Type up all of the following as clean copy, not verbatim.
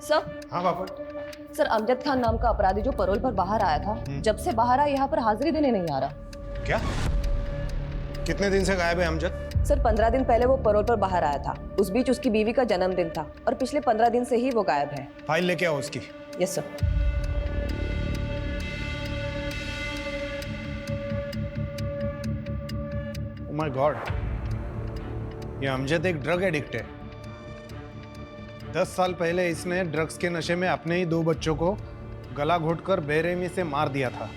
Sir. हाँ Bapat. Sir, Amjad Khan नाम का अपराधी जो परोल पर बाहर आया था, जब से बाहर आया यहाँ पर हाजिरी देने नहीं आ रहा। क्या? कितने दिन से गायब है अमजद? सर, 15 दिन पहले वो परोल पर बाहर आया था। उस बीच उसकी बीवी का जन्मदिन था और पिछले 15 दिन से ही वो गायब है। फाइल लेके आओ उसकी। Yes sir. Oh my God, ये अमजद एक ड्रग एडिक्ट है। 10 साल पहले इसने ड्रग्स के नशे में अपने ही 2 बच्चों को गला घोटकर बेरहमी से मार दिया था।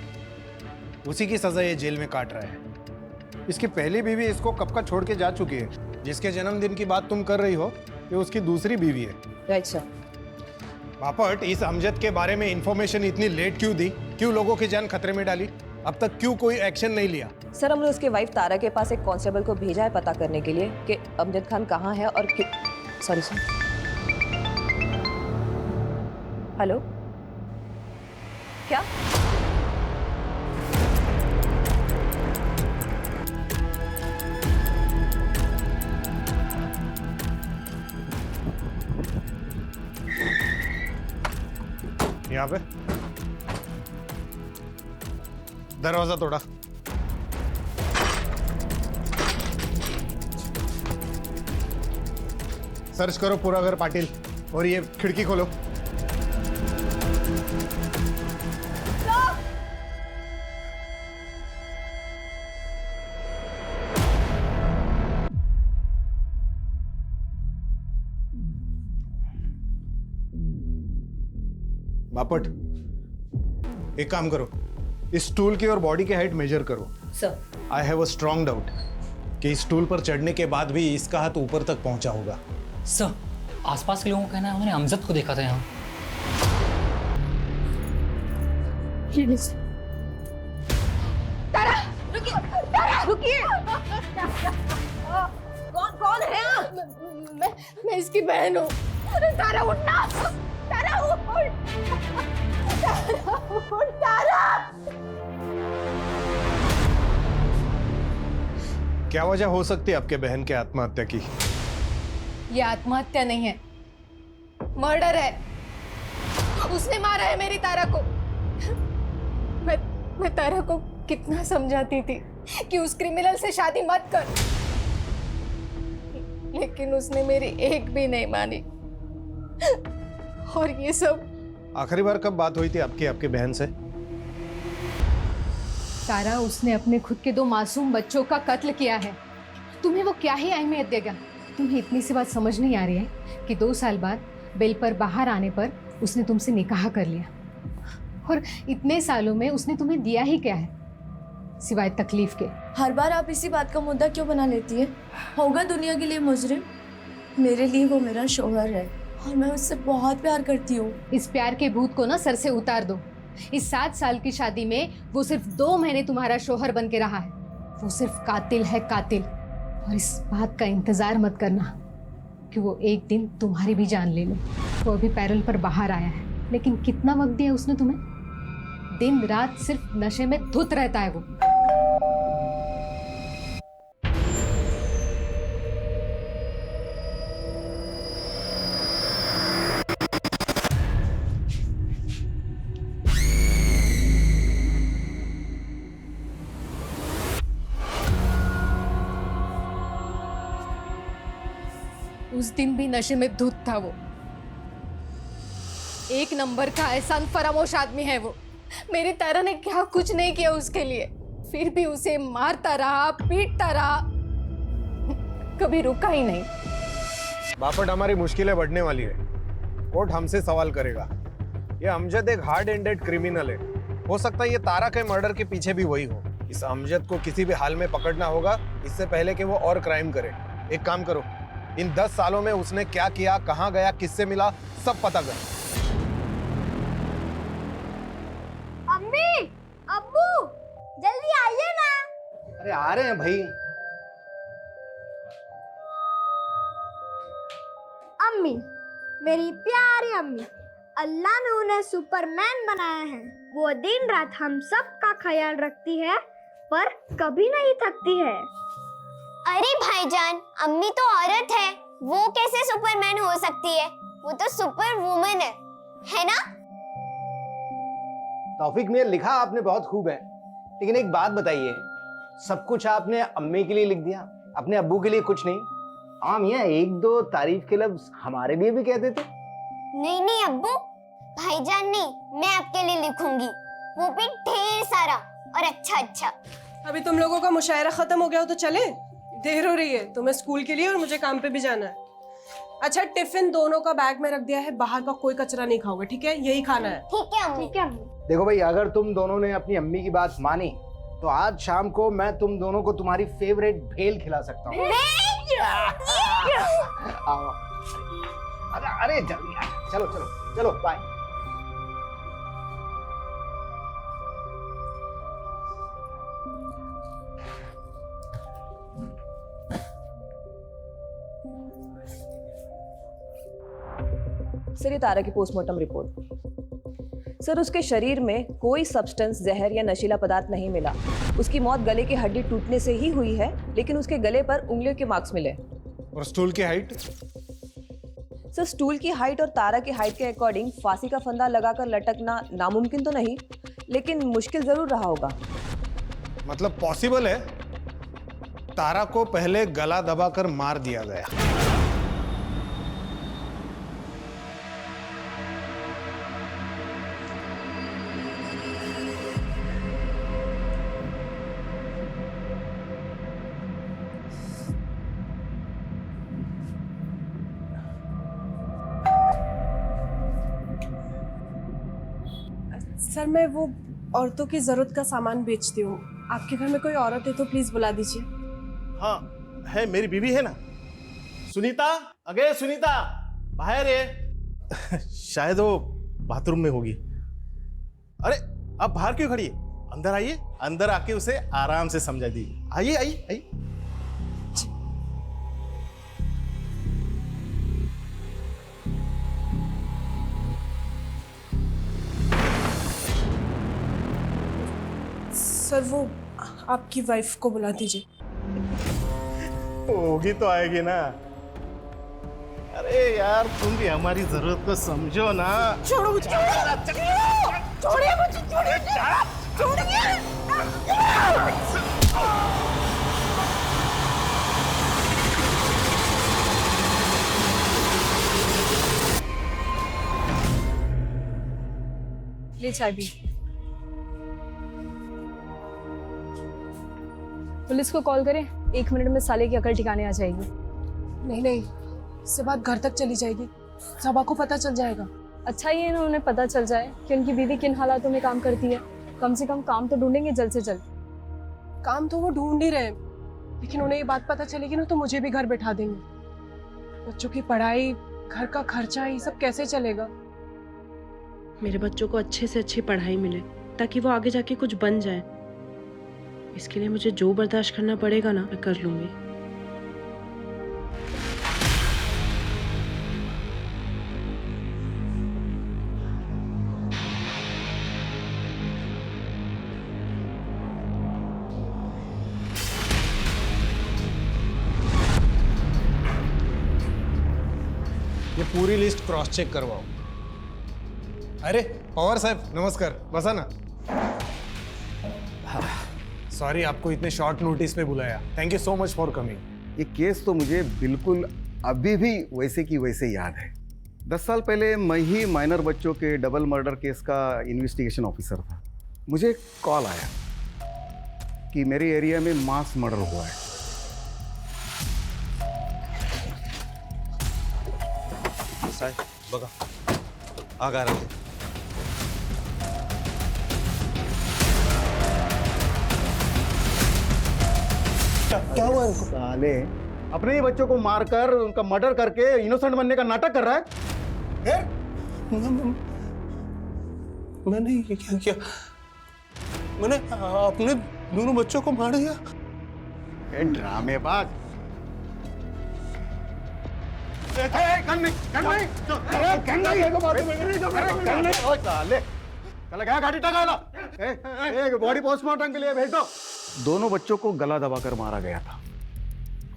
उसी की सजा ये जेल में काट रहा है। इसकी पहली बीवी इसको कब का छोड़ के जा चुकी है। जिसके जन्मदिन की बात तुम कर रही हो, ये उसकी दूसरी बीवी है। Right sir. बापट, इस अमजद के बारे में इंफॉर्मेशन इतनी लेट क्यों दी? क्यों लोगों की जान खतरे में डाली? अब तक क्यों कोई एक्शन नहीं लिया? सर, हमने उसके वाइफ तारा के पास एक कांस्टेबल को भेजा है पता करने के लिए कि अमजद खान कहाँ है और सॉरी सर। हेलो, क्या? यहाँ पे दरवाजा तोड़ा। सर्च करो पूरा घर पाटिल, और ये खिड़की खोलो। बापट, एक काम करो, इस स्टूल की और बॉडी की हाइट मेजर करो। Sir. I have a strong doubt कि इस स्टूल पर चढ़ने के बाद भी इसका हाथ ऊपर तक पहुंचा होगा। सर, आसपास के लोगों का कहना है उन्होंने अमजद को देखा था यहाँ। तारा, रुकिए, तारा, रुकिए। कौन है आप? मैं इसकी बहन हूँ। तारा, उठना। तारा, उठ। तारा, उठ, तारा। क्या वजह हो सकती है आपके बहन के आत्महत्या की? ये आत्महत्या नहीं है, मर्डर है। उसने मारा है मेरी तारा को। मैं तारा को कितना समझाती थी कि उस क्रिमिनल से शादी मत कर, लेकिन उसने मेरी एक भी नहीं मानी। और ये सब आखिरी बार कब बात हुई थी आपकी बहन से? तारा, उसने अपने खुद के 2 मासूम बच्चों का कत्ल किया है। तुम्हें वो क्या ही अहमियत देगा? तुम्हें इतनी सी बात समझ नहीं आ रही है कि 2 साल बाद बेल पर बाहर आने पर उसने तुमसे निकाह कर लिया, और इतने सालों में उसने तुम्हें दिया ही क्या है सिवाय तकलीफ के? हर बार आप इसी बात का मुद्दा क्यों बना लेती है? होगा दुनिया के लिए मुजरिम, मेरे लिए वो मेरा शौहर है और मैं उससे बहुत प्यार करती हूँ। इस प्यार के भूत को ना सर से उतार दो। इस 7 साल की शादी में वो सिर्फ 2 महीने तुम्हारा शौहर बन के रहा है। वो सिर्फ कातिल है, कातिल। और इस बात का इंतजार मत करना कि वो एक दिन तुम्हारी भी जान ले ले। वो अभी पैरोल पर बाहर आया है, लेकिन कितना वक्त दिया उसने तुम्हें? दिन रात सिर्फ नशे में धुत रहता है वो। उस दिन भी नशे में धुत था वो। 1 नंबर का एहसान फरामोश आदमी है वो। मेरी तारा ने क्या कुछ नहीं किया उसके लिए, फिर भी उसे मारता रहा, पीटता रहा, कभी रुका ही नहीं। बापट, हमारी मुश्किलें बढ़ने वाली है। कोर्ट हमसे सवाल करेगा। ये अमजद एक हार्ड एंडेड क्रिमिनल है। हो सकता है ये तारा के मर्डर के पीछे भी वही हो। इस अमजद को किसी भी हाल में पकड़ना होगा, इससे पहले कि वो और क्राइम करे। एक काम करो, इन 10 सालों में उसने क्या किया, कहाँ गया, किससे मिला, सब पता कर। अम्मी, अब्बू, जल्दी आइए ना। अरे आ रहे हैं भाई। अम्मी, मेरी प्यारी अम्मी, अल्लाह ने उन्हें सुपरमैन बनाया है। वो दिन रात हम सब का ख्याल रखती है, पर कभी नहीं थकती है। अरे भाईजान, अम्मी तो औरत है, वो कैसे सुपरमैन हो सकती है? वो तो सुपर वुमन है ना? तौफीक में लिखा आपने बहुत खूब है, लेकिन एक बात बताइए, सब कुछ आपने अम्मी के लिए लिख दिया, अपने अब्बू के लिए कुछ नहीं? हाँ मियाँ, एक दो तारीफ के लफ्ज हमारे लिए भी कह देते। नहीं नहीं अब्बू, भाईजान नहीं, मैं आपके लिए लिखूंगी, वो भी ढेर सारा और अच्छा अच्छा। अभी तुम लोगों का मुशायरा खत्म हो गया हो तो चले, देर हो रही है, तुम्हें स्कूल के लिए और मुझे काम पे भी जाना है। अच्छा, टिफिन दोनों का बैग में रख दिया है, बाहर का कोई कचरा नहीं खाओगे, ठीक है? यही खाना है। ठीक है अम्मी। ठीक है अम्मी। देखो भाई, अगर तुम दोनों ने अपनी अम्मी की बात मानी तो आज शाम को मैं तुम दोनों को तुम्हारी फेवरेट भेल खिला सकता हूँ। आओ। अरे जल्दी आ, चलो चलो चलो, बाय। सर, ये तारा की पोस्टमार्टम रिपोर्ट। सर, उसके शरीर में कोई सब्सटेंस, जहर या नशीला पदार्थ नहीं मिला। उसकी मौत गले की हड्डी टूटने से ही हुई है, लेकिन उसके गले पर उंगलियों के मार्क्स मिले। और स्टूल की हाइट? सर, स्टूल की हाइट और तारा की हाइट के अकॉर्डिंग फांसी का फंदा लगाकर लटकना नामुमकिन तो नहीं, लेकिन मुश्किल जरूर रहा होगा। मतलब पॉसिबल है तारा को पहले गला दबाकर मार दिया गया। सर, मैं वो औरतों की जरूरत का सामान बेचती हूँ, आपके घर में कोई औरत है तो प्लीज बुला दीजिए। हाँ है, मेरी बीवी है ना, सुनीता। अगे सुनीता, बाहर है। शायद वो बाथरूम में होगी। अरे आप बाहर क्यों खड़ी है? अंदर आइए, अंदर आके उसे आराम से समझा दीजिए। आइए आइए आइए। सर, वो आपकी वाइफ को बुला दीजिए। होगी तो आएगी ना। अरे यार, तुम भी हमारी जरूरत को समझो ना। छोड़ो मुझे, छोड़िए मुझे, छोड़िए। ले चाय पी। पुलिस को कॉल करें, 1 मिनट में साले की अकल ठिकाने आ जाएगी। नहीं नहीं, इससे बात घर तक चली जाएगी, सबा को पता चल जाएगा। अच्छा ये ना उन्हें पता चल जाए कि उनकी बीवी किन हालातों में काम करती है। कम से कम काम तो ढूंढेंगे जल्द से जल्द। काम तो वो ढूंढ ही रहे, लेकिन उन्हें ये बात पता चलेगी ना तो मुझे भी घर बैठा देंगे। बच्चों की पढ़ाई, घर का खर्चा, ये सब कैसे चलेगा? मेरे बच्चों को अच्छे से अच्छी पढ़ाई मिले ताकि वो आगे जाके कुछ बन जाए। इसके लिए मुझे जो बर्दाश्त करना पड़ेगा ना, मैं कर लूंगी। ये पूरी लिस्ट क्रॉस चेक करवाओ। अरे पवार साहब, नमस्कार, बसा ना। सॉरी आपको इतने शॉर्ट नोटिस पे बुलाया। Thank you so much for coming. ये केस तो मुझे बिल्कुल अभी भी वैसे की वैसे याद है। 10 साल पहले मैं ही माइनर बच्चों के डबल मर्डर केस का इन्वेस्टिगेशन ऑफिसर था। मुझे कॉल आया कि मेरे एरिया में मास मर्डर हुआ है। साहेब बघा, आग आ रही है। क्या हुआ इसको? साले अपने ही बच्चों को मारकर उनका मर्डर करके इनोसेंट बनने का नाटक कर रहा है? मैंने ये क्या किया? मैंने अपने दोनों बच्चों को मार दिया। ड्रामेबाज। बॉडी पोस्टमार्टम के लिए भेज दो। दोनों बच्चों को गला दबाकर मारा गया था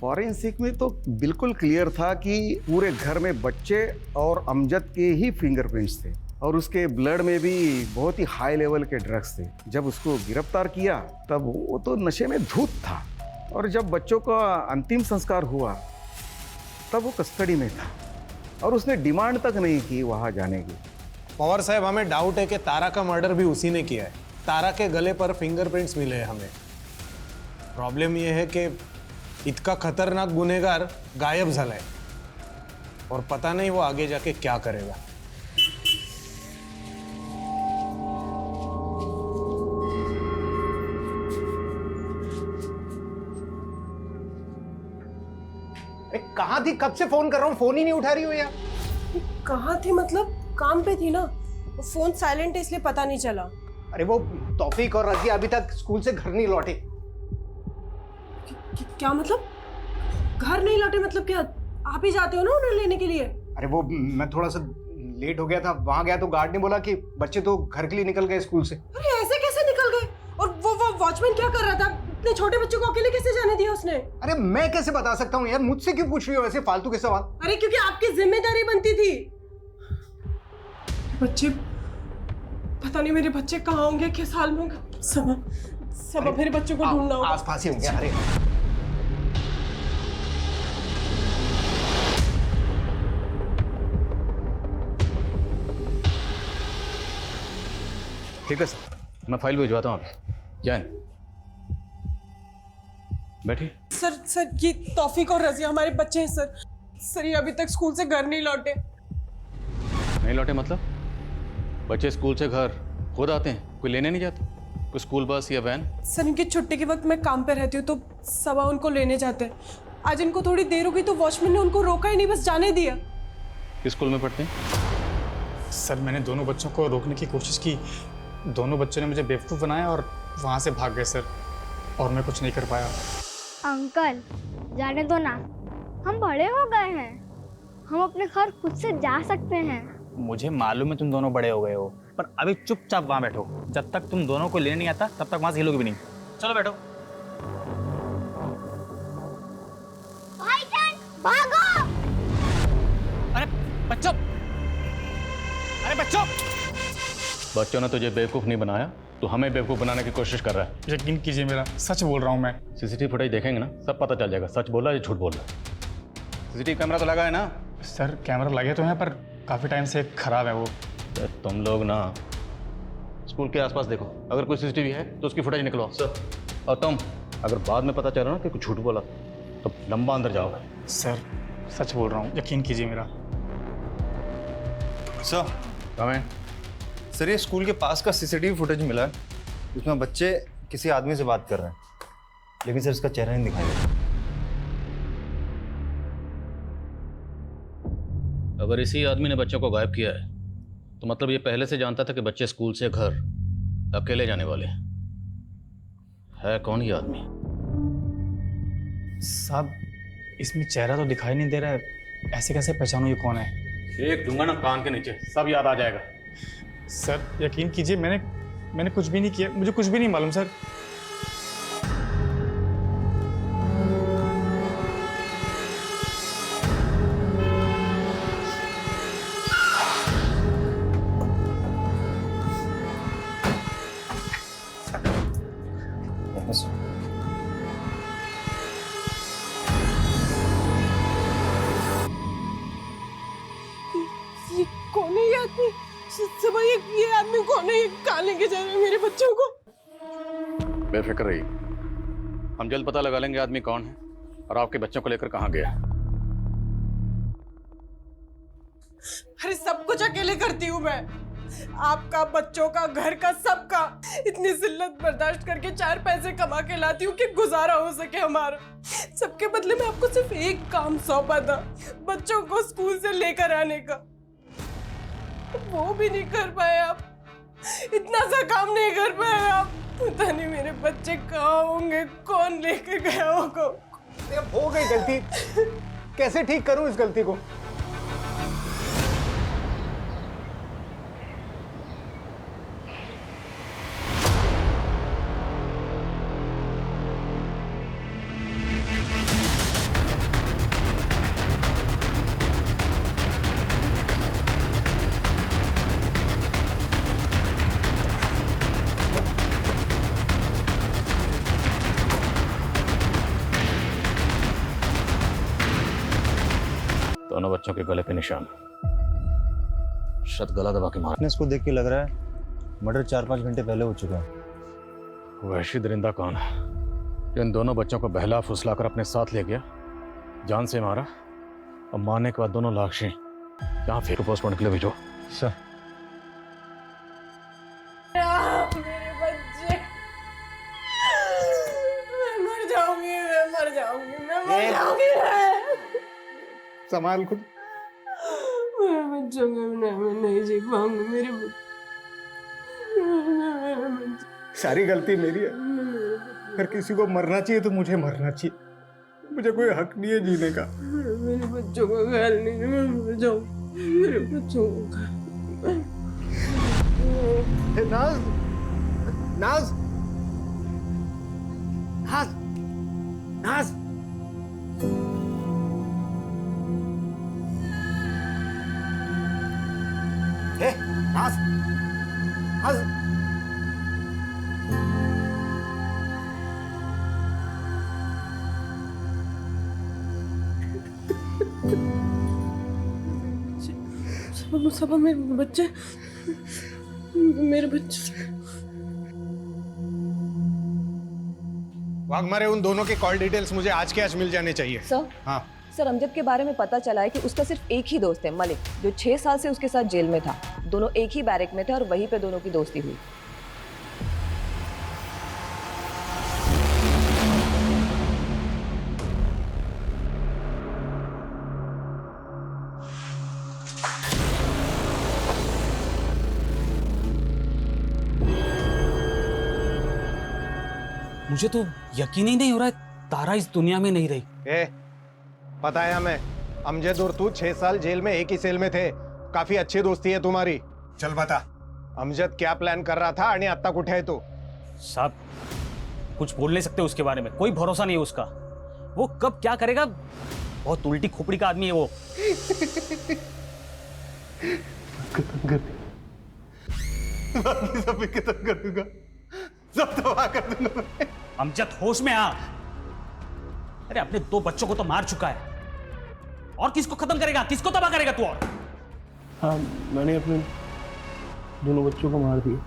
फॉरेंसिक में तो बिल्कुल क्लियर था कि पूरे घर में बच्चे और अमजद के ही फिंगरप्रिंट्स थे और उसके ब्लड में भी बहुत ही हाई लेवल के ड्रग्स थे। जब उसको गिरफ्तार किया तब वो तो नशे में धूत था और जब बच्चों का अंतिम संस्कार हुआ तब वो कस्टडी में था और उसने डिमांड तक नहीं की वहाँ जाने की। पवार साहब, हमें डाउट है कि तारा का मर्डर भी उसी ने किया है। तारा के गले पर फिंगरप्रिंट्स मिले हैं हमें। प्रॉब्लम यह है कि इतना खतरनाक गुनहगार गायब झाला है और पता नहीं वो आगे जाके क्या करेगा। अरे कहाँ थी? कब से फोन कर रहा हूँ, फोन ही नहीं उठा रही हो यार। कहाँ थी मतलब? काम पे थी ना। फोन साइलेंट है इसलिए पता नहीं चला। अरे वो तौफीक और रजिया अभी तक स्कूल से घर नहीं लौटे। क्या मतलब? घर नहीं लौटे मतलब क्या? आप ही जाते हो ना उन्हें लेने के लिए? अरे वो मैं थोड़ा सा लेट हो गया था, वहां गया तो गार्ड ने बोला कि बच्चे तो घर के लिए निकल गए स्कूल से। अरे ऐसे कैसे निकल गए? और वो वॉचमैन क्या कर रहा था? इतने छोटे बच्चों को अकेले कैसे जाने दिया उसने? अरे मैं कैसे बता सकता हूँ यार, मुझसे क्यों पूछ रही हो ऐसे फालतू के सवाल? अरे क्योंकि आपकी जिम्मेदारी बनती थी। बच्चे, पता नहीं मेरे बच्चे कहाँ होंगे, किस हाल में होंगे। सब मेरे बच्चों को ढूंढना होगा। आसपास ही होंगे। अरे ठीक है सर, मैं फाइल भिजवाता हूँ आप जाए। बैठिए। सर ये तौफीक और रजिया हमारे बच्चे हैं सर। सर ये अभी तक स्कूल से घर नहीं लौटे। नहीं लौटे मतलब? बच्चे स्कूल से घर खुद आते हैं, कोई लेने नहीं जाता? कोई स्कूल बस या वैन? सर इनकी छुट्टी के वक्त मैं काम पे रहती हूँ तो सबा उनको लेने जाते हैं। आज इनको थोड़ी देर हो गई तो वॉचमैन ने उनको रोका ही नहीं, बस जाने दिया। किस स्कूल में पढ़ते हैं? सर मैंने दोनों बच्चों को रोकने की कोशिश की, दोनों बच्चों ने मुझे बेवकूफ़ बनाया और वहाँ से भाग गए सर, और मैं कुछ नहीं कर पाया। अंकल जाने दो ना, हम बड़े हो गए हैं, हम अपने घर खुद से जा सकते हैं। मुझे मालूम है तुम दोनों बड़े हो गए हो, पर अभी चुपचाप वहाँ बैठो। जब तक तुम दोनों को लेने नहीं आता तब तक वहाँ से हिलोगे भी नहीं। चलो बैठो। भाईजान भागो! अरे बच्चों, अरे बच्चों! बच्चों ने तुझे बेवकूफ़ नहीं बनाया, तो हमें बेवकूफ़ बनाने की कोशिश कर रहा है। यकीन कीजिए मेरा, सच बोल रहा हूँ मैं। सीसीटीवी फुटेज देखेंगे ना, सब पता चल जाएगा सच बोल रहा है या झूठ बोल रहा है। सीसीटीवी कैमरा तो लगा है ना? सर कैमरा लगे तो हैं पर काफ़ी टाइम से खराब है वो। तुम लोग ना स्कूल के आसपास देखो, अगर कोई सीसीटीवी है तो उसकी फुटेज निकलवाओ सर। और तुम अगर बाद में पता चला ना कि कुछ झूठ बोला तो लंबा अंदर जाओगे। सर सच बोल रहा हूँ, यकीन कीजिए मेरा। सर कमें सर, ये स्कूल के पास का सीसीटीवी फुटेज मिला है, उसमें बच्चे किसी आदमी से बात कर रहे हैं, लेकिन सर इसका चेहरा नहीं दिखाई दे रहा। अगर इसी आदमी ने बच्चों को गायब किया है तो मतलब ये पहले से जानता था कि बच्चे स्कूल से घर अकेले जाने वाले हैं। है कौन ये आदमी? साहब इसमें चेहरा तो दिखाई नहीं दे रहा है, ऐसे कैसे पहचानूं ये कौन है? एक दूंगा ना कान के नीचे, सब याद आ जाएगा। सर यकीन कीजिए मैंने कुछ भी नहीं किया, मुझे कुछ भी नहीं मालूम सर। ये कौन है ये आदमी? सबा ये आदमी कौन है? ये कहाँ लेके जा रहे हैं मेरे बच्चों को? बेफिक्र रहिए, हम जल्द पता लगा लेंगे आदमी कौन है और आपके बच्चों को लेकर कहाँ गया। अरे सब कुछ अकेले करती हूँ मैं, आपका, बच्चों का, घर का, सबका। इतनी जिल्लत बर्दाश्त करके 4 पैसे कमा के लाती हूँ कि गुजारा हो सके हमारा। सबके बदले में आपको सिर्फ एक काम सौंपा था, बच्चों को स्कूल से लेकर आने का, वो भी नहीं कर पाए आप। इतना सा काम नहीं कर पाए आप। पता नहीं मेरे बच्चे कहाँ होंगे, कौन लेके गया होगा। हो गई गलती, कैसे ठीक करूं इस गलती को? दोनों बच्चों के गले पे निशान, शायद गला दबा के मारा। इसको देख के लग रहा है मर्डर 4-5 घंटे पहले हो चुका है। वहशी दरिंदा कौन है जो इन दोनों बच्चों को बहला फुसला कर अपने साथ ले गया, जान से मारा और मारने के बाद दोनों लाशें यहाँ फिर पोस्टमार्टम के लिए भेजो। सर मेरे बच्चे, मैं मर जाऊंगी, मैं मर जाऊंगी, मैं मर जाऊंगी। संभाल खुद। मेरे बच्चों को मैं नहीं जी पाऊंगी। मेरे सारी गलती मेरी है। अगर किसी को मरना चाहिए तो मुझे मरना चाहिए। मुझे कोई हक नहीं है जीने का। मेरे बच्चों का ख्याल नहीं, मैं मर जाऊं। मेरे बच्चों का नाज, नाज, नाज, नाज। नाज, नाज। सब मेरे बच्चे, मेरे बच्चे। वाघमारे, उन दोनों के कॉल डिटेल्स मुझे आज के आज मिल जाने चाहिए। सर, हाँ सर अमजद के बारे में पता चला है कि उसका सिर्फ एक ही दोस्त है, मलिक, जो 6 साल से उसके साथ जेल में था। दोनों एक ही बैरक में थे और वहीं पे दोनों की दोस्ती हुई। मुझे तो यकीन ही नहीं हो रहा है तारा इस दुनिया में नहीं रही। पता है हमें, अमजद और तू 6 साल जेल में एक ही सेल में थे। काफी अच्छी दोस्ती है तुम्हारी। चल बता, अमजद क्या प्लान कर रहा था आणि आता कुठे है तू? साहब कुछ बोल नहीं सकते उसके बारे में, कोई भरोसा नहीं है उसका। वो कब क्या करेगा, बहुत उल्टी खोपड़ी का आदमी है वो। सब खत्म कर दूंगा, सब तबाह कर दूंगा। अमजद होश में आ। अरे अपने 2 बच्चों को तो मार चुका है, और किसको खत्म करेगा, किसको तबाह करेगा तू? और हाँ, मैंने अपने दोनों बच्चों को मार दिया।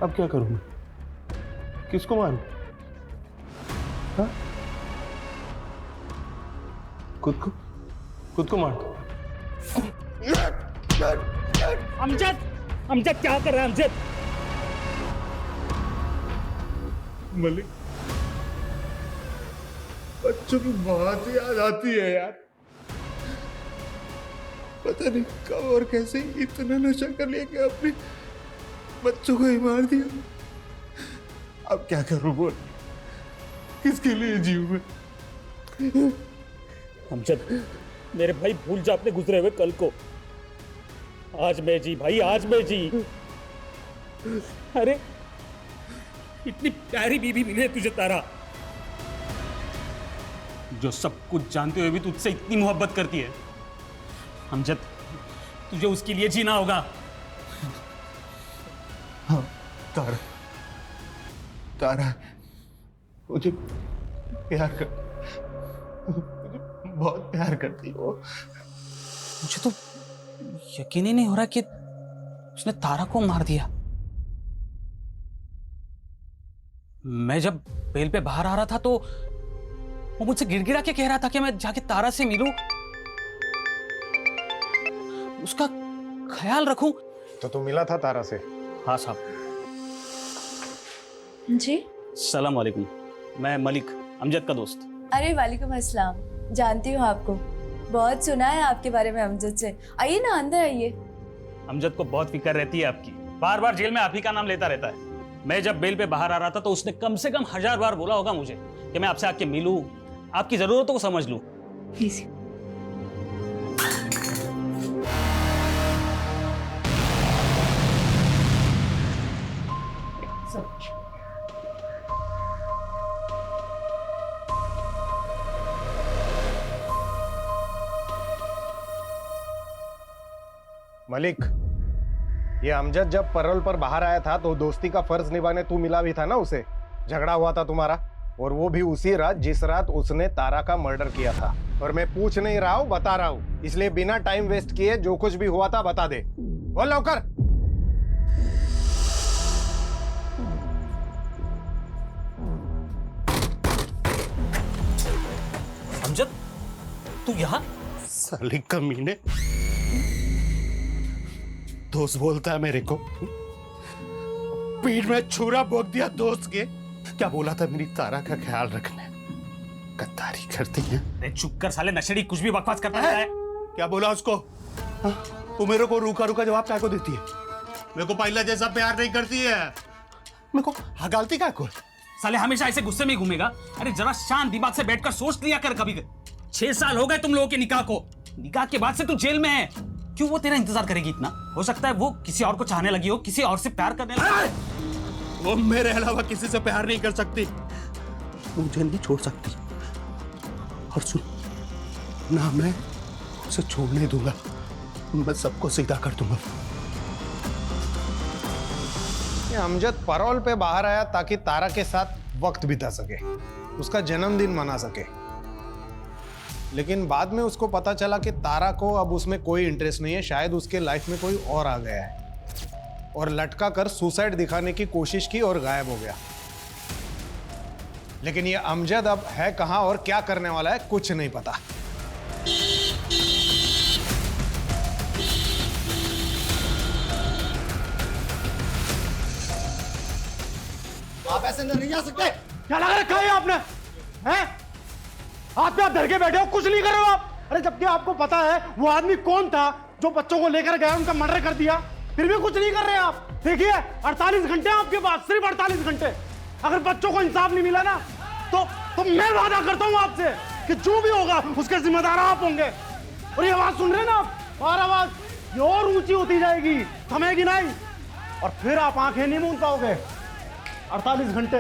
अब क्या करूं? किसको मारूं? हाँ? खुद को मार दो। अमजद, अमजद क्या कर रहा है अमजद? मलिक, बच्चों की बहुत याद आती है यार। पता नहीं कब और कैसे इतना नशा कर लिया कि अपने बच्चों को ही मार दिया। अब क्या करूं बोल, किसके लिए जीऊं मैं? अमजद मेरे भाई, भूल जा अपने गुजरे हुए कल को। आज मैं जी भाई, आज मैं जी। अरे इतनी प्यारी बीवी मिली है तुझे तारा, जो सब कुछ जानते हुए भी तुझसे इतनी मोहब्बत करती है। अमजद तुझे उसके लिए जीना होगा। हाँ तारा, तारा मुझे प्यार कर, मुझे बहुत प्यार करती हो। मुझे तो यकीन ही नहीं हो रहा कि उसने तारा को मार दिया। मैं जब बेल पे बाहर आ रहा था तो वो मुझसे गिड़गिड़ा के कह रहा था कि मैं जाके तारा से मिलूं, उसका ख्याल रखूं। तो तू मिला था तारा से? हाँ साहब। जी सलाम वालेकुम, मैं मलिक, अमजद का दोस्त। अरे वालेकुम अस्सलाम, जानती हूँ आपको, बहुत सुना है आपके बारे में अमजद से। आइए ना, अंदर आइए। अमजद को बहुत फिक्र रहती है आपकी, बार बार जेल में आप ही का नाम लेता रहता है। मैं जब बेल पे बाहर आ रहा था तो उसने कम से कम 1000 बार बोला होगा मुझे कि मैं आपसे आके मिलूं, आपकी जरूरतों को समझ लूं। मलिक, ये अमजद जब पैरोल पर बाहर आया था तो दोस्ती का फर्ज निभाने तू मिला भी था ना उसे? झगड़ा हुआ था तुम्हारा? और वो भी उसी रात जिस रात उसने तारा का मर्डर किया था। और मैं पूछ नहीं रहा हूँ, बता रहा हूँ, इसलिए बिना टाइम वेस्ट किए जो कुछ भी हुआ था बता दे। बोल लौकर। अमजद, तू यहाँ? साली कमीने, दोस्त बोलता है मेरे को, पीठ में छुरा भोंक दिया दोस्त के। क्या बोला था? मेरी तारा का ख्याल रखना। गद्दारी करती है। अरे चुप कर साले नशेड़ी, कुछ भी बकवास करता है। क्या बोला उसको? हाँ? तू मेरे को रूखा रूखा जवाब क्या को देती है? मेरे को पहला जैसा प्यार नहीं करती है। मेरे को हगालती क्या को? साले हमेशा ऐसे गुस्से में ही घूमेगा? अरे जरा शांत दिमाग से बैठकर सोच लिया कर कभी। 6 साल हो गए तुम लोगों के निकाह को। निकाह के बाद से तू जेल में है। क्यों वो तेरा इंतजार करेगी इतना? हो सकता है वो किसी और को चाहने लगी हो, किसी और से प्यार करने लगी। वो मेरे अलावा किसी से प्यार नहीं कर सकती, मुझे नहीं छोड़ सकती। और सुन ना, मैं उसे छोड़ने दूंगा, मैं सबको सीधा कर दूंगा। ये अमजद पैरोल पे बाहर आया ताकि तारा के साथ वक्त बिता सके, उसका जन्मदिन मना सके। लेकिन बाद में उसको पता चला कि तारा को अब उसमें कोई इंटरेस्ट नहीं है, शायद उसके लाइफ में कोई और आ गया है, और लटका कर सुसाइड दिखाने की कोशिश की और गायब हो गया। लेकिन ये अमजद अब है कहां और क्या करने वाला है कुछ नहीं पता। आप ऐसे नहीं जा सकते। क्या लगा रखा है आपने? हैं? हाथ पे आप धर के बैठे हो, कुछ नहीं कर रहे हो आप। अरे जबकि आपको पता है वो आदमी कौन था जो बच्चों को लेकर गया, उनका मर्डर कर दिया, फिर भी कुछ नहीं कर रहे आप। देखिए 48 घंटे आपके पास, सिर्फ 48 घंटे। अगर बच्चों को इंसाफ नहीं मिला ना तो मैं वादा करता हूं आपसे कि जो भी होगा उसके जिम्मेदार आप होंगे। और ये आवाज सुन रहे हैं ना आप, और आवाज ये और ऊंची होती जाएगी, थमेगी नहीं, और फिर आप आंखें नहीं मूंद पाओगे। 48 घंटे।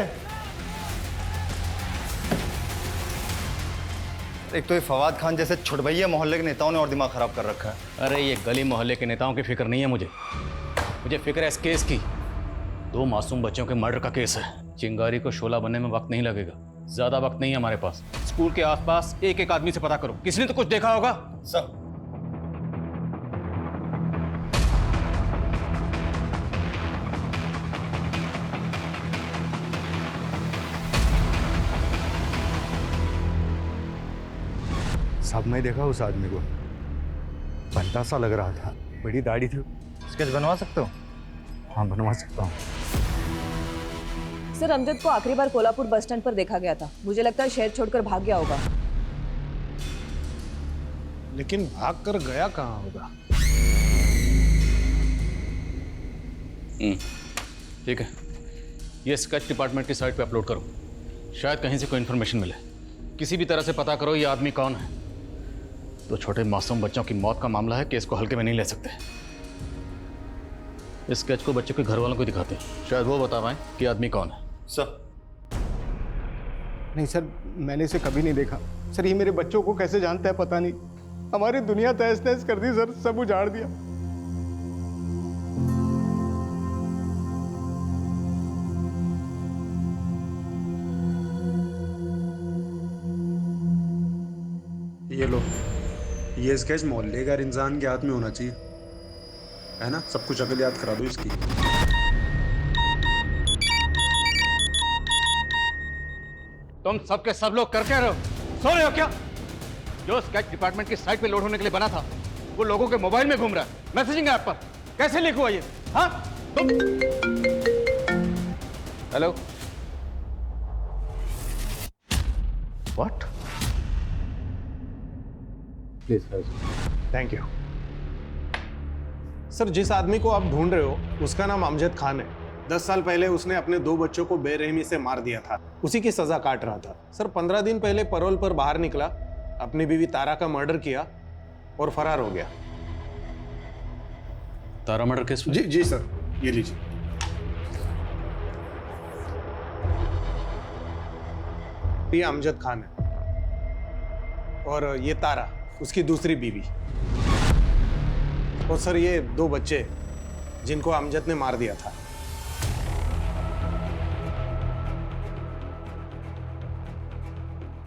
एक तो ये फवाद खान जैसे छुटभैया मोहल्ले के नेताओं ने और दिमाग खराब कर रखा है। अरे ये गली मोहल्ले के नेताओं की फिक्र नहीं है मुझे फिक्र है इस केस की। 2 मासूम बच्चों के मर्डर का केस है। चिंगारी को शोला बनने में वक्त नहीं लगेगा, ज्यादा वक्त नहीं है हमारे पास। स्कूल के आसपास एक आदमी से पता करो, किसी ने तो कुछ देखा होगा। सर, सब मैं देखा उस आदमी को, बनता सा लग रहा था, बड़ी दाढ़ी थी। स्केच बनवा सकते हो? हाँ बनवा सकता हूँ। सर अमजद को आखिरी बार कोल्हापुर बस स्टैंड पर देखा गया था। मुझे लगता है शहर छोड़कर भाग गया होगा। लेकिन भाग कर गया कहां होगा? ठीक है, ये स्केच डिपार्टमेंट की साइट पे अपलोड करो, शायद कहीं से कोई इन्फॉर्मेशन मिले। किसी भी तरह से पता करो ये आदमी कौन है। तो छोटे मासूम बच्चों की मौत का मामला है, केस को हल्के में नहीं ले सकते। इस स्केच को बच्चों के घर वालों को दिखाते हैं, शायद वो बता पाए कि आदमी कौन है। सर नहीं सर, मैंने इसे कभी नहीं देखा। सर ये मेरे बच्चों को कैसे जानता है पता नहीं। हमारी दुनिया तहस नहस कर दी सर, सब उजाड़ दिया। ये लो, ये स्केच मोहल्ले का इंसान के हाथ में होना चाहिए, है ना? सब कुछ अकल याद करा दो इसकी। तुम सबके सब लोग कर क्या रहे हो? सो रहे हो क्या? जो स्केच डिपार्टमेंट की साइट पे लोड होने के लिए बना था वो लोगों के मोबाइल में घूम रहा है, मैसेजिंग ऐप पर। कैसे लीक हुआ ये? हाँ तुम? Hello, what? Please thank you sir. जिस आदमी को आप ढूंढ रहे हो उसका नाम अमजद खान है। 10 साल पहले उसने अपने 2 बच्चों को बेरहमी से मार दिया था, उसी की सजा काट रहा था। सर 15 दिन पहले पैरोल पर बाहर निकला, अपनी बीवी तारा का मर्डर किया और फरार हो गया। तारा मर्डर केस? जी जी सर, ये लीजिए। ये अमजद खान है और ये तारा उसकी दूसरी बीवी। और सर ये 2 बच्चे जिनको अमजद ने मार दिया था।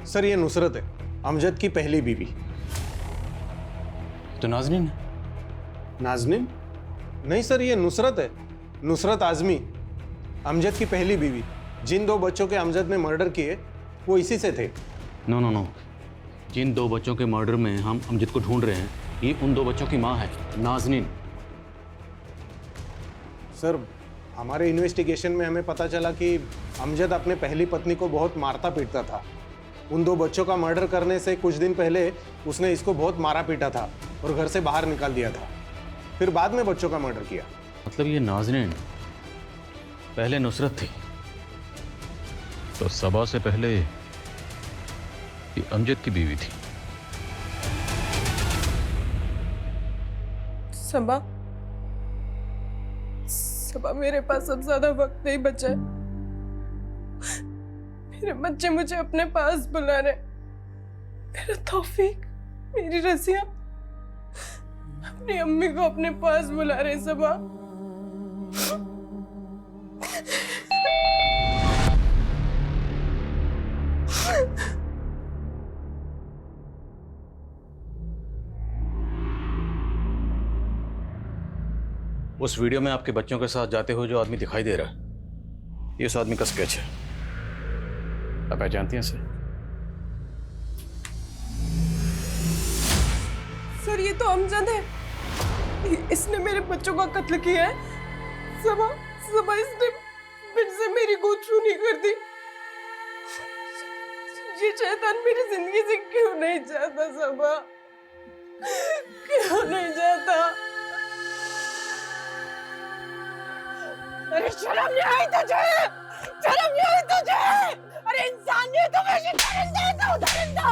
सर ये नुसरत है, अमजद की पहली बीवी। तो नाजनीन? नाजनीन? नहीं सर, ये नुसरत है, नुसरत आजमी, अमजद की पहली बीवी। जिन 2 बच्चों के अमजद ने मर्डर किए वो इसी से थे। नो नो नो, जिन 2 बच्चों के मर्डर में हम अमजद को ढूंढ रहे हैं, ये उन 2 बच्चों की माँ है, नाजनीन। सर हमारे इन्वेस्टिगेशन में हमें पता चला कि अमजद अपने पहली पत्नी को बहुत मारता पीटता था। उन 2 बच्चों का मर्डर करने से कुछ दिन पहले उसने इसको बहुत मारा पीटा था और घर से बाहर निकाल दिया था, फिर बाद में बच्चों का मर्डर किया। मतलब ये नाजनीन पहले नुसरत थी, तो सबा से पहले ये अमजद की बीवी थी। सबा मेरे पास अब ज्यादा वक्त नहीं बचा है। मेरे बच्चे मुझे अपने पास बुला रहे। मेरा तौफीक, मेरी रसिया अपनी अम्मी को अपने पास बुला रहे। सबा उस वीडियो में आपके बच्चों के साथ जाते हुए जो आदमी दिखाई दे रहा है, ये उस आदमी का स्केच है। आप पहचानती हैं इसे? सर ये तो अमजद है, इसने मेरे बच्चों का कत्ल किया है। सबा इसने फिर से मेरी गोद छूनी कर दी। ये शैतान मेरी जिंदगी से क्यों नहीं जाता? सबा क्यों नहीं जाता? अरे शर्म नहीं आई तुझे? शर्म नहीं आई तुझे? अरे इंसानियत तो वैसे दरिंदा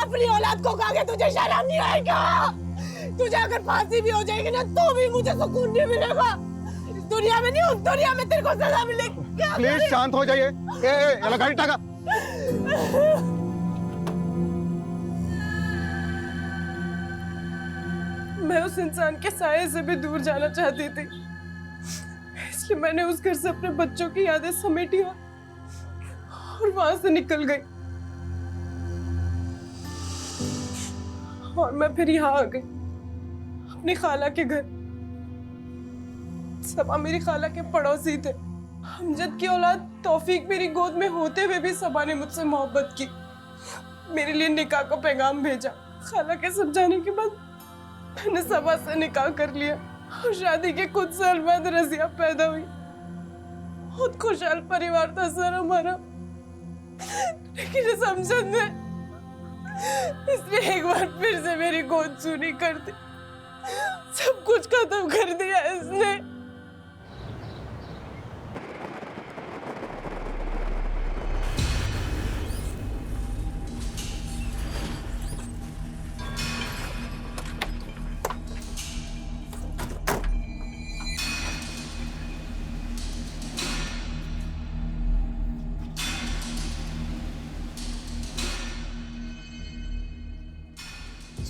अपनी औलाद को खा के तुझे शर्म नहीं आएगा? तुझे अगर फांसी भी हो जाएगी ना तो भी मुझे सुकून नहीं मिलेगा। इस दुनिया में नहीं, उस दुनिया में तेरे को सजा मिलेगी। प्लीज शांत हो जाइए। ये गाड़ी टाका। मैं उस इंसान के साये से भी दूर जाना चाहती थी, इसलिए मैंने उस घर से अपने बच्चों की यादें समेटी और वहां से निकल गई। और मैं फिर यहाँ आ गई अपनी खाला के घर। सबा मेरी खाला के पड़ोसी थे। अमजद की औलाद तौफीक मेरी गोद में होते हुए भी सबा ने मुझसे मोहब्बत की, मेरे लिए निकाह का पैगाम भेजा। खाला के समझाने के बाद मैंने सबा से निकाह कर लिया और शादी के कुछ साल बाद रजिया पैदा हुई। बहुत खुशहाल परिवार था सर हमारा, लेकिन इस अमजद ने इसलिए एक बार फिर से मेरी गोद सूनी कर दी। सब कुछ खत्म कर दिया इसने।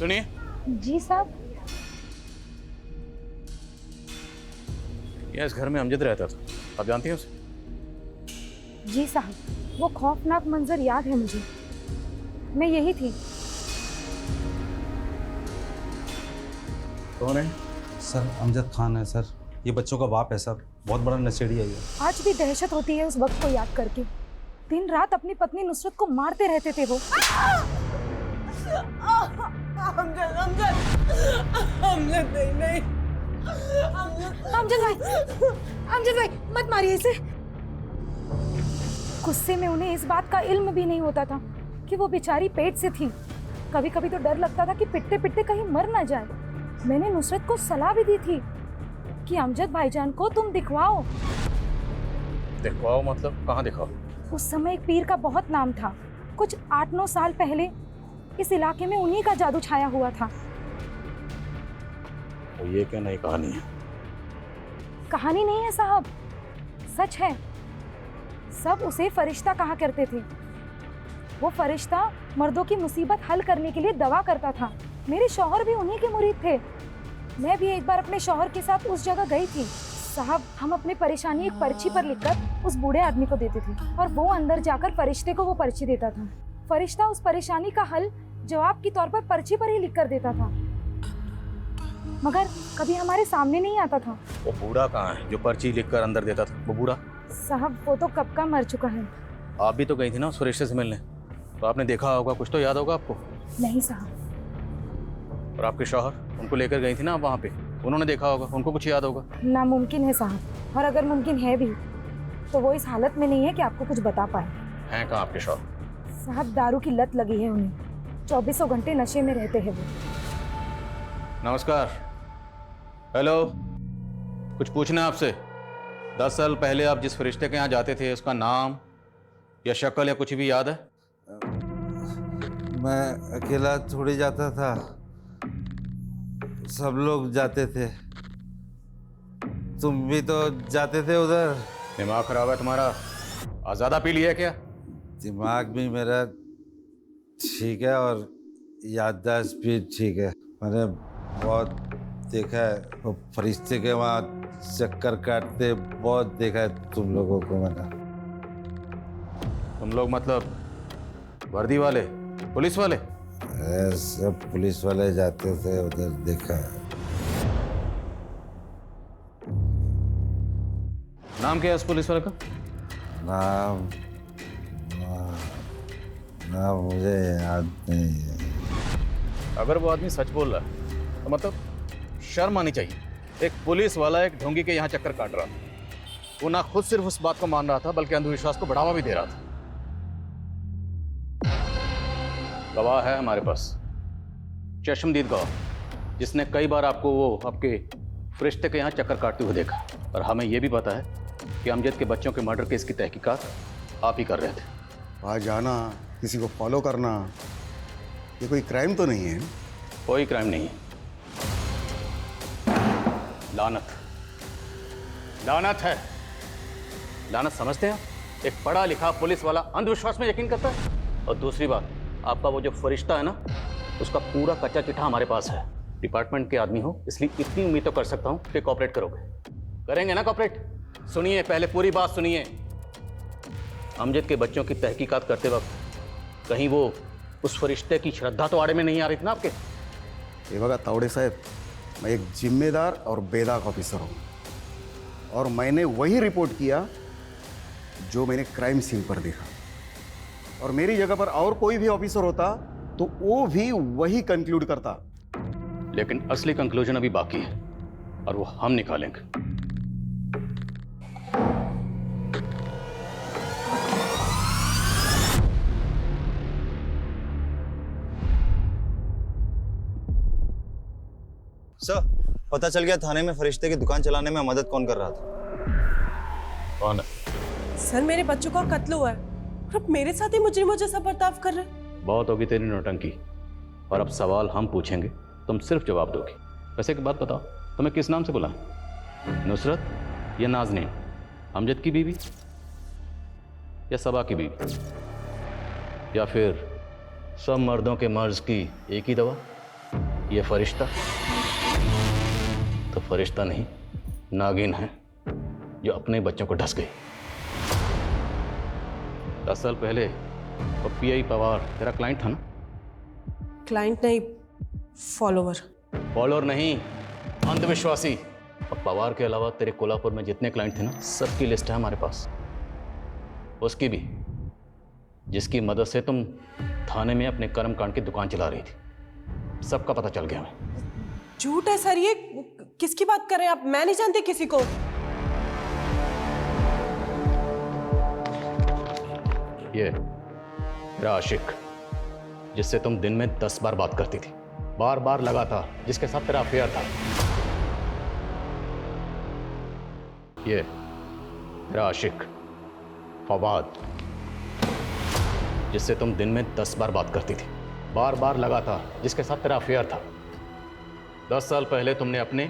सुनिए। जी साहब। यह इस घर में अमजद रहता था, आप जानती हैं उसे? जी साहब, वो खौफनाक मंजर याद है मुझे। मैं यही थी। कौन है? सर अमजद खान है सर, ये बच्चों का बाप है सर, बहुत बड़ा नशेड़ी है ये। आज भी दहशत होती है उस वक्त को याद करके। दिन रात अपनी पत्नी नुसरत को मारते रहते थे वो। अमजद नहीं। अमजद भाई मत मारिए इसे। गुस्से में उन्हें इस बात का इल्म भी नहीं होता था कि वो बेचारी पेट से थी। कभी कभी तो डर लगता था कि पिटते पिटते कहीं मर ना जाए। मैंने नुसरत को सलाह भी दी थी कि अमजद भाईजान को तुम दिखवाओ। दिखवाओ मतलब कहाँ दिखाओ? उस समय एक पीर का बहुत नाम था। कुछ 8-9 साल पहले इस इलाके में उन्हीं का जादू छाया हुआ था। तो ये क्या नई कहानी है? कहानी नहीं है साहब, सच है। सब उसे फरिश्ता कहा करते थे। वो फरिश्ता मर्दों की मुसीबत हल करने के लिए दवा करता था। मेरे शौहर भी उन्हीं के मुरीद थे। मैं भी एक बार अपने शौहर के साथ उस जगह गई थी। साहब, हम अपनी परेशानी एक पर्ची पर लिखकर उस बूढ़े आदमी को देते थे और वो अंदर जाकर फरिश्ते को वो पर्ची देता था। फरिश्ता उस परेशानी का हल जवाब के तौर पर पर्ची पर ही लिख कर देता था, मगर कभी हमारे सामने नहीं आता था। वो बूढ़ा कहाँ है जो पर्ची लिखकर अंदर देता था? वो बूढ़ा साहब वो तो कब का मर चुका है। आप भी तो गई थी ना उस फरिश्ते से मिलने, तो आपने देखा होगा, कुछ तो याद होगा आपको। नहीं साहब। और आपके शौहर, उनको लेकर गई थी ना आप वहाँ पे, उन्होंने देखा होगा, उनको कुछ याद होगा। नामुमकिन है साहब, और अगर मुमकिन है भी तो वो इस हालत में नहीं है कि आपको कुछ बता पाए। हैं कहाँ आपके शौहर? साहब दारू की लत लगी है उन्हें, 24 घंटे नशे में रहते हैं वो। नमस्कार। हेलो, कुछ पूछना है आपसे। 10 साल पहले आप जिस फरिश्ते के यहाँ जाते थे, उसका नाम या शक्ल या कुछ भी याद है? मैं अकेला थोड़ी जाता था, सब लोग जाते थे। तुम भी तो जाते थे उधर। दिमाग खराब है तुम्हारा? ज़्यादा पी लिया क्या? दिमाग भी मेरा ठीक है और याददाश्त भी ठीक है। मैंने बहुत देखा है वो फरिश्ते के वहाँ चक्कर काटते, बहुत देखा है तुम लोगों को मैंने। तुम लोग मतलब वर्दी वाले, पुलिस वाले? सब पुलिस वाले जाते थे उधर, देखा है। नाम क्या है उस पुलिस वाले का? नाम मुझे याद नहीं है। अगर वो आदमी सच बोल रहा है तो मतलब शर्म आनी चाहिए। एक पुलिस वाला एक ढोंगी के यहाँ चक्कर काट रहा था। वो ना खुद सिर्फ उस बात को मान रहा था, बल्कि अंधविश्वास को बढ़ावा भी दे रहा था। गवाह है हमारे पास, चश्मदीद गवाह, जिसने कई बार आपको वो आपके फरिश्ते के यहाँ चक्कर काटते हुए देखा। और हमें यह भी पता है कि अमजद के बच्चों के मर्डर केस की तहकीकात आप ही कर रहे थे। वहाँ जाना, किसी को फॉलो करना, ये कोई क्राइम तो नहीं है? कोई क्राइम नहीं है। लानत, लानत है। लानत समझते हैं आप? एक पढ़ा लिखा पुलिस वाला अंधविश्वास में यकीन करता है। और दूसरी बात, आपका वो जो फरिश्ता है ना, उसका पूरा कच्चा चिट्ठा हमारे पास है। डिपार्टमेंट के आदमी हो, इसलिए इतनी उम्मीद तो कर सकता हूं कि कोऑपरेट करोगे। करेंगे ना कोऑपरेट? सुनिए, पहले पूरी बात सुनिए। अमजद के बच्चों की तहकीकात करते वक्त कहीं वो उस फरिश्ते की श्रद्धा तो आड़े में नहीं आ रही थी ना आपके? ये बघा तावड़े साहब, मैं एक जिम्मेदार और बेदाग ऑफिसर हूँ, और मैंने वही रिपोर्ट किया जो मैंने क्राइम सीन पर देखा। और मेरी जगह पर और कोई भी ऑफिसर होता तो वो भी वही कंक्लूड करता। लेकिन असली कंक्लूजन अभी बाकी है, और वो हम निकालेंगे। सर, पता चल गया थाने में फरिश्ते की दुकान चलाने में मदद कौन कर रहा था। कौन है? सर, मेरे बच्चों का कत्ल हुआ है और अब मेरे साथ ही मुजरिमों जैसा बर्ताव कर रहे हैं। बहुत होगी तेरी नौटंकी, और अब सवाल हम पूछेंगे, तुम सिर्फ जवाब दोगे। वैसे एक बात बताओ, तुम्हें किस नाम से बुलाएं? नुसरत या नाज़नीन? अमजद की बीवी या सबा की बीवी? या फिर सब मर्दों के मर्ज की एक ही दवा, ये फरिश्ता? तो फरिश्ता नहीं, नागिन है जो अपने बच्चों को ढस गई। 10 साल पहले वो पीआई पवार तेरा क्लाइंट था ना? क्लाइंट नहीं, फॉलोवर। फॉलोअर नहीं, अंधविश्वासी। और पवार के अलावा तेरे कोल्हापुर में जितने क्लाइंट थे ना, सबकी लिस्ट है हमारे पास। उसकी भी, जिसकी मदद से तुम थाने में अपने कर्मकांड की दुकान चला रही थी। सबका पता चल गया हमें। झूठ है सर, ये किसकी बात कर रहे हैं आप? मैं नहीं जानती किसी को। ये तेरा आशिक, जिससे तुम दिन में 10 बार बात करती थी, बार बार लगातार, जिसके साथ तेरा अफेयर था। ये तेरा आशिक फवाद, जिससे तुम दिन में 10 बार बात करती थी, बार बार लगातार, जिसके साथ तेरा अफेयर था। 10 साल पहले तुमने अपने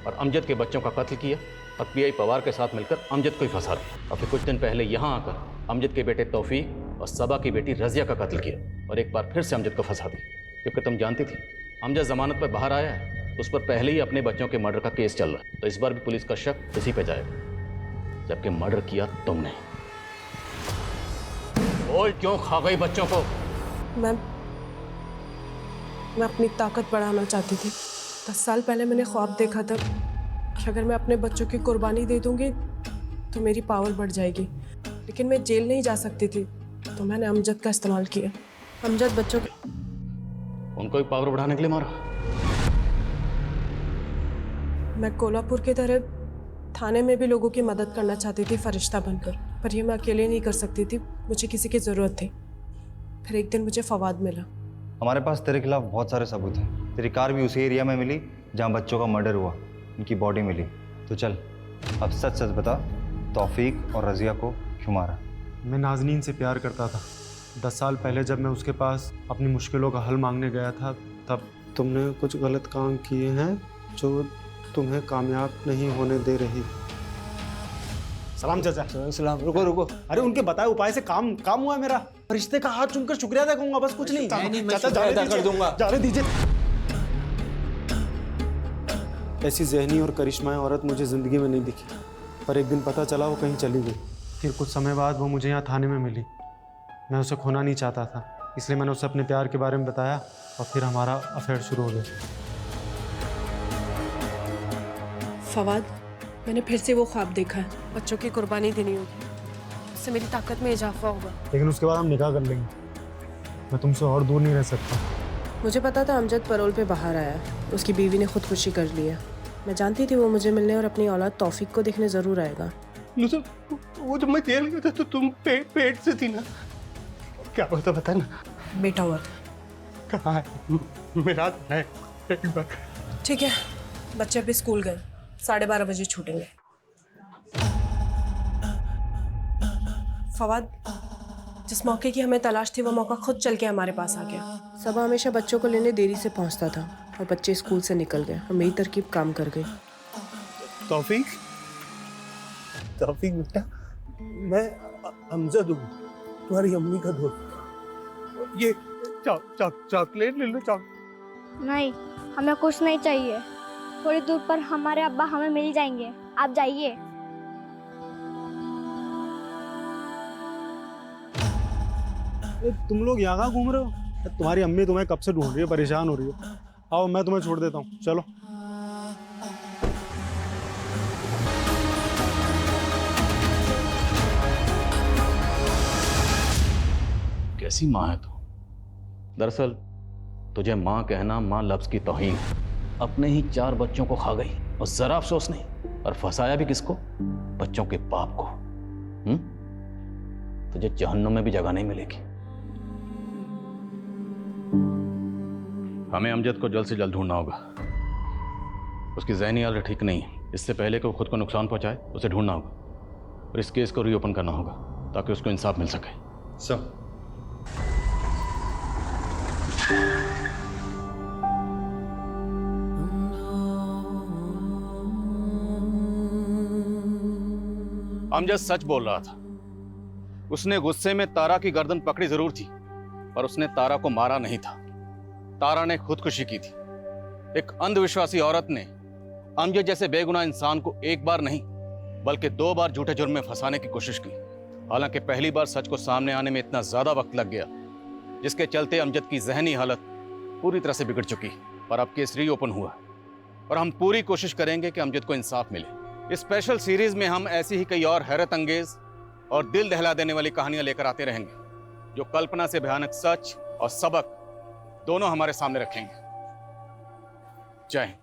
और अमजद के बच्चों का कत्ल किया और पीआई पवार के साथ मिलकर अमजद को ही फंसा दिया। और फिर कुछ दिन पहले यहाँ आकर अमजद के बेटे तौफीक और सबा की बेटी रजिया का कत्ल किया और एक बार फिर से अमजद को फंसा दी, क्योंकि तुम जानती थी अमजद जमानत पर बाहर आया है, उस पर पहले ही अपने बच्चों के मर्डर का केस चल रहा है। तो इस बार भी पुलिस का शक इसी पे जाएगा, जबकि मर्डर किया तुमने। बोल, क्यों खा गई बच्चों को? मैं अपनी ताकत बढ़ाना चाहती थी। 10 साल पहले मैंने ख्वाब देखा था कि अगर मैं अपने बच्चों की कुर्बानी दे दूंगी तो मेरी पावर बढ़ जाएगी, लेकिन मैं जेल नहीं जा सकती थी, तो मैंने अमजद का इस्तेमाल किया। अमजद बच्चों के उनको भी पावर बढ़ाने के लिए मारा? मैं कोल्हापुर की तरह थाने में भी लोगों की मदद करना चाहती थी फरिश्ता बनकर, पर ये मैं अकेले नहीं कर सकती थी, मुझे किसी की ज़रूरत थी। फिर एक दिन मुझे फवाद मिला। हमारे पास तेरे खिलाफ बहुत सारे सबूत हैं। तेरी कार भी उसी एरिया में मिली जहाँ बच्चों का मर्डर हुआ, उनकी बॉडी मिली। तो चल अब सच सच बता, तौफीक और रज़िया को क्यों मारा? मैं नाज़नीन से प्यार करता था। 10 साल पहले जब मैं उसके पास अपनी मुश्किलों का हल मांगने गया था, तब तुमने कुछ गलत काम किए हैं जो तुम्हें कामयाब नहीं होने दे रही। सलाम चाचा। सलाम। रुको रुको, अरे उनके बताए उपाय से काम हुआ है मेरा। रिश्ते का हाथ चूमकर शुक्रिया अदा करूंगा, बस कुछ नहीं। चाचा जाने दीजिए, जाने दीजिए। ऐसी ज़हनी और करिश्माई औरत मुझे ज़िंदगी में नहीं दिखी, पर एक दिन पता चला वो कहीं चली गई। फिर कुछ समय बाद वो मुझे यहाँ थाने में मिली। मैं उसे खोना नहीं चाहता था, इसलिए मैंने उसे अपने प्यार के बारे में बताया और फिर हमारा अफेयर शुरू हो गया। फवाद, मैंने फिर से वो ख्वाब देखा है, बच्चों की कुर्बानी देनी होगी, उससे मेरी ताकत में इजाफा होगा। लेकिन उसके बाद हम निकाह कर लेंगे। मैं तुमसे और दूर नहीं रह सकता। मुझे पता था अमजद पैरोल पे बाहर आया है, उसकी बीवी ने खुदकुशी कर ली है। मैं जानती थी वो मुझे मिलने और अपनी औलाद तौफीक को देखने ज़रूर आएगा। वो जब मैं जेल गया था तो तुम पेट से थी ना? क्या हुआ था बता ना। बेटा हुआ था। कहाँ है? मेरा है एक बार। ठीक है, बच्चे अभी स्कूल गए, 12:30 बजे छूटेंगे। फवाद, जिस मौके की हमें तलाश थी वो मौका खुद चल के हमारे पास आ गया। सबा हमेशा बच्चों को लेने देरी से पहुंचता था और बच्चे स्कूल से निकल गए और मेरी तरकीब काम कर गई। तौफीक बेटा, मैं अमजद हूँ, तुम्हारी अम्मी का दोस्त। ये चॉकलेट ले लो। नहीं, हमें कुछ नहीं चाहिए। थोड़ी दूर पर हमारे अब्बा हमें मिल जाएंगे, आप जाइए। तुम लोग यहाँ कहाँ घूम रहे हो? तुम्हारी अम्मी तुम्हें कब से ढूंढ रही है, परेशान हो रही है। आओ मैं तुम्हें छोड़ देता हूँ, चलो। कैसी माँ है तू? दरअसल तुझे माँ कहना माँ लफ्ज की तौहीन। अपने ही 4 बच्चों को खा गई और जरा अफसोस नहीं, और फंसाया भी किसको? बच्चों के बाप को। तुझे जहन्नुम में भी जगह नहीं मिलेगी। हमें अमजद को जल्द से जल्द ढूंढना होगा। उसकी ज़हनी हालत ठीक नहीं है। इससे पहले कि वो खुद को नुकसान पहुंचाए, उसे ढूंढना होगा और इस केस को रीओपन करना होगा ताकि उसको इंसाफ मिल सके। सब अमजद सच बोल रहा था। उसने गुस्से में तारा की गर्दन पकड़ी जरूर थी, पर उसने तारा को मारा नहीं था। तारा ने खुदकुशी की थी। एक अंधविश्वासी औरत ने अमजद जैसे बेगुनाह इंसान को एक बार नहीं बल्कि 2 बार झूठे जुर्म में फंसाने की कोशिश की। हालांकि पहली बार सच को सामने आने में इतना ज्यादा वक्त लग गया, जिसके चलते अमजद की जहनी हालत पूरी तरह से बिगड़ चुकी। पर अब केस रीओपन हुआ और हम पूरी कोशिश करेंगे कि अमजद को इंसाफ मिले। इस स्पेशल सीरीज में हम ऐसी ही कई और हैरत अंगेज और दिल दहला देने वाली कहानियां लेकर आते रहेंगे, जो कल्पना से भयानक सच और सबक दोनों हमारे सामने रखेंगे। जय हिंद।